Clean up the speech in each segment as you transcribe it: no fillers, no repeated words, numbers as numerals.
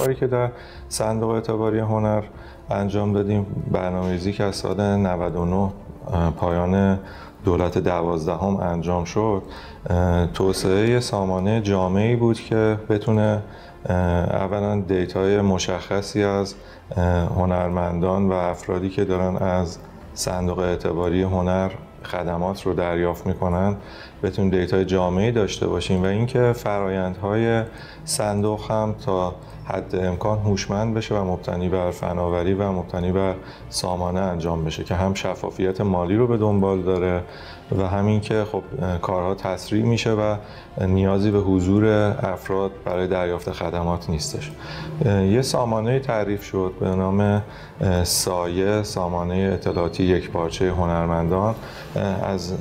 کاری که در صندوق اعتباری هنر انجام دادیم، برنامه‌ریزی که از سال 99 پایان دولت 12 انجام شد، توسعه سامانه جامعی بود که بتونه اولا دیتای مشخصی از هنرمندان و افرادی که دارن از صندوق اعتباری هنر خدمات رو دریافت میکنن بتونیم دیتای جامعی داشته باشیم و اینکه فرآیندهای صندوق هم تا حد امکان هوشمند بشه و مبتنی بر فناوری و مبتنی بر سامانه انجام بشه که هم شفافیت مالی رو به دنبال داره و همین که خب کارها تسریع میشه و نیازی به حضور افراد برای دریافت خدمات نیستش. یه سامانه تعریف شد به نام سایه، سامانه اطلاعاتی یکپارچه هنرمندان. از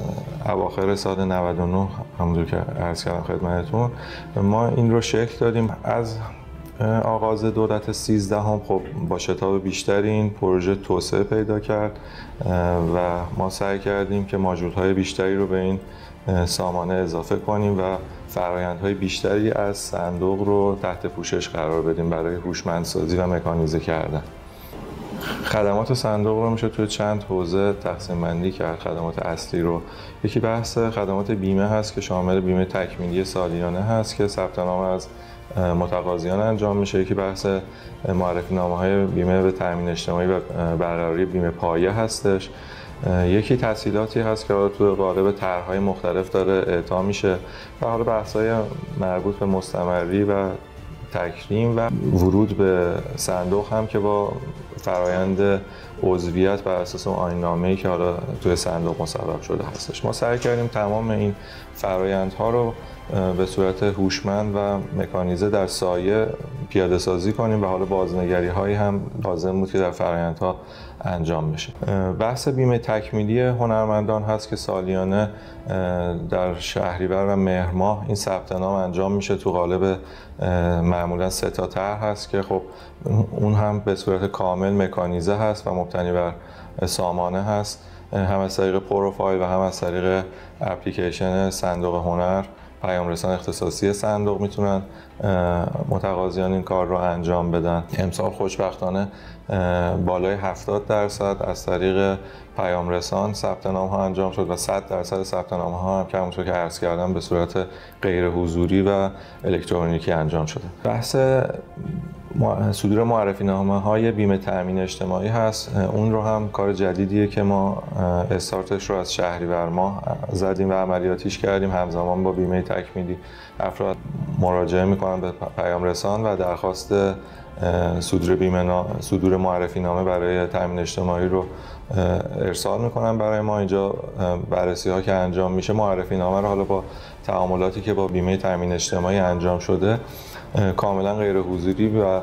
اواخر سال 99 همونجور که عرض کردم خدمتتون ما این رو شکل دادیم. از آغاز دولت 13 خب با شتاب بیشتری این پروژه توسعه پیدا کرد و ما سعی کردیم که ماژول‌های بیشتری رو به این سامانه اضافه کنیم و فرآیندهای بیشتری از صندوق رو تحت پوشش قرار بدیم برای هوشمندسازی و مکانیزه کردن. خدمات صندوق رو میشه توی چند حوزه تقسیم بندی کرد. خدمات اصلی رو، یکی بحث خدمات بیمه هست که شامل بیمه تکمیلی سالیانه هست که ثبت نام از متقاضیان انجام میشه. یکی بحث معرفی نامه‌های بیمه به تامین اجتماعی و برقراری بیمه پایه هستش. یکی تسهیلاتی هست که تو قالب طرح‌های مختلف داره اعطا میشه و حالا بحث‌های مربوط به مستمری و تکریم و ورود به صندوق هم که با فرایند عضویت بر اساس اون آیین‌نامه‌ای که حالا توی صندوق مصوب شده هستش. ما سعی کردیم تمام این فرایندها رو به صورت هوشمند و مکانیزه در سایه پیاده سازی کنیم و حالا بازنگری هایی هم لازم بود که در فرآیندها انجام بشه. بحث بیمه تکمیلی هنرمندان هست که سالیانه در شهریور و مهر ماه این ثبت نام انجام میشه. تو قالب معمولا 3 تا طرح هست که خب اون هم به صورت کامل مکانیزه هست و مبتنی بر سامانه هست، هم از طریق پروفایل و هم از طریق اپلیکیشن صندوق هنر. پیام رسان اختصاصی صندوق میتونن متقاضیان این کار رو انجام بدن. امسال خوشبختانه بالای 70% از طریق پیام رسان ثبت نام ها انجام شد و 100% ثبت نام ها هم که همونطور که عرض کردم به صورت غیر حضوری و الکترونیکی انجام شده. بحث صدور معرفی نامه های بیمه تامین اجتماعی هست. اون رو هم کار جدیدیه که ما استارتش رو از شهریور ماه زدیم و عملیاتیش کردیم. همزمان با بیمه تکمیلی افراد مراجعه میکنن به پیام رسان و درخواست صدور معرفی نامه برای تامین اجتماعی رو ارسال میکنن برای ما. اینجا بررسی ها که انجام میشه معرفی نامه رو حالا با تعاملاتی که با بیمه تامین اجتماعی انجام شده کاملا غیر حضوری و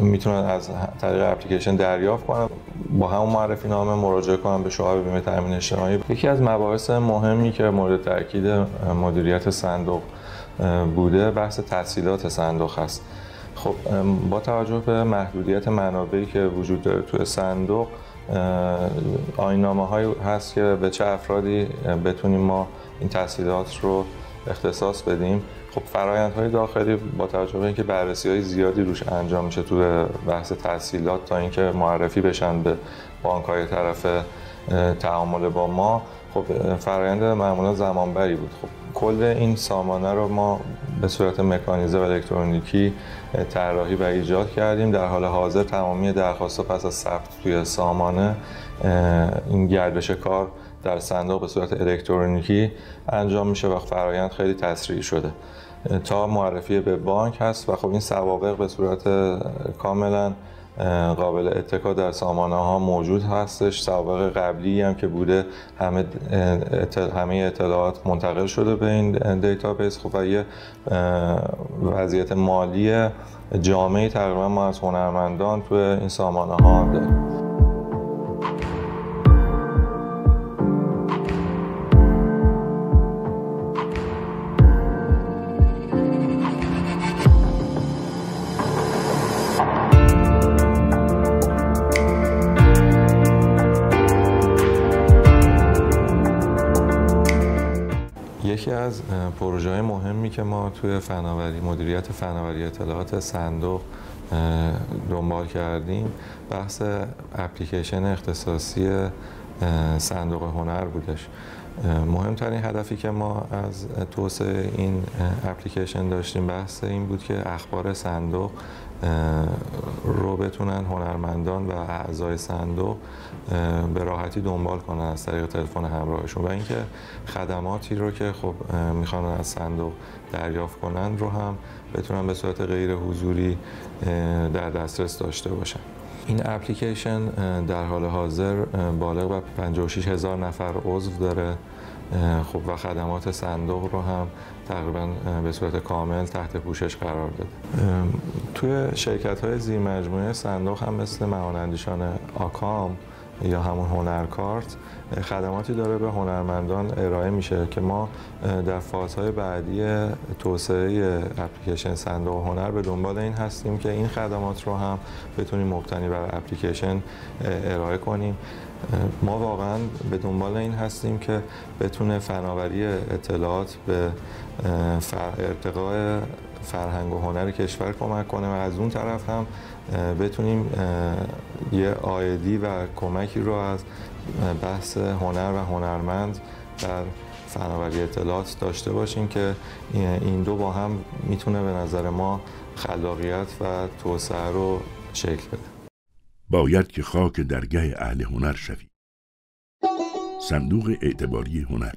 میتونن از طریق اپلیکیشن دریافت کنن. با همون معرفی نامه مراجعه کنن به شعب بیمه تامین اجتماعی. یکی از مباحث مهمی که مورد تاکید مدیریت صندوق بوده بحث تسهیلات صندوق هست. خب با توجه به محدودیت منابعی که وجود داره توی صندوق، آیین‌نامه‌هایی هست که به چه افرادی بتونیم ما این تسهیلات رو اختصاص بدیم. خب فرآیندهای داخلی با توجه به اینکه بررسی‌های زیادی روش انجام میشه تو بحث تسهیلات تا اینکه معرفی بشن به بانک‌های طرف تعامل با ما، خب فرآیند معمولا زمانبری بود. خب کل این سامانه رو ما به صورت مکانیزه و الکترونیکی طراحی و ایجاد کردیم. در حال حاضر تمامی درخواست‌ها پس از ثبت توی سامانه این گردش کار در صندوق به صورت الکترونیکی انجام میشه و فرآیند خیلی تسریع شده تا معرفی به بانک هست و خب این سوابق به صورت کاملا قابل اتکا در سامانه ها موجود هستش. سوابق قبلی هم که بوده همه اطلاعات منتقل شده به این دیتابیس. خب و یه وضعیت مالی جامعی تقریبا ما از هنرمندان تو این سامانه ها داریم. یکی از پروژه‌های مهمی که ما توی مدیریت فناوری اطلاعات صندوق دنبال کردیم بحث اپلیکیشن اختصاصی صندوق هنر بودش. مهمترین هدفی که ما از توسعه این اپلیکیشن داشتیم بحث این بود که اخبار صندوق رو بتونن هنرمندان و اعضای صندوق به راحتی دنبال کنن از طریق تلفن همراهشون و اینکه خدماتی رو که خب میخوان از صندوق دریافت کنن رو هم بتونن به صورت غیر حضوری در دسترس داشته باشن. این اپلیکیشن در حال حاضر بالغ بر 56,000 نفر عضو داره خب و خدمات صندوق رو هم تقریبا به صورت کامل تحت پوشش قرار داده. توی شرکت‌های زیرمجموعه صندوق هم مثل معهداندیشان آکام یا همون هنرکارت خدماتی داره به هنرمندان ارائه میشه که ما در فازهای بعدی توسعه اپلیکیشن صندوق هنر به دنبال این هستیم که این خدمات رو هم بتونیم مبتنی بر اپلیکیشن ارائه کنیم. ما واقعا به دنبال این هستیم که بتونه فناوری اطلاعات به ارتقاء فرهنگ و هنر کشور کمک کنه و از اون طرف هم بتونیم یه عایدی و کمکی رو از بحث هنر و هنرمند در فناوری اطلاعات داشته باشیم که این دو با هم میتونه به نظر ما خلاقیت و توسعه رو شکل بده. باید که خاک درگاه اهل هنر شوی. صندوق اعتباری هنر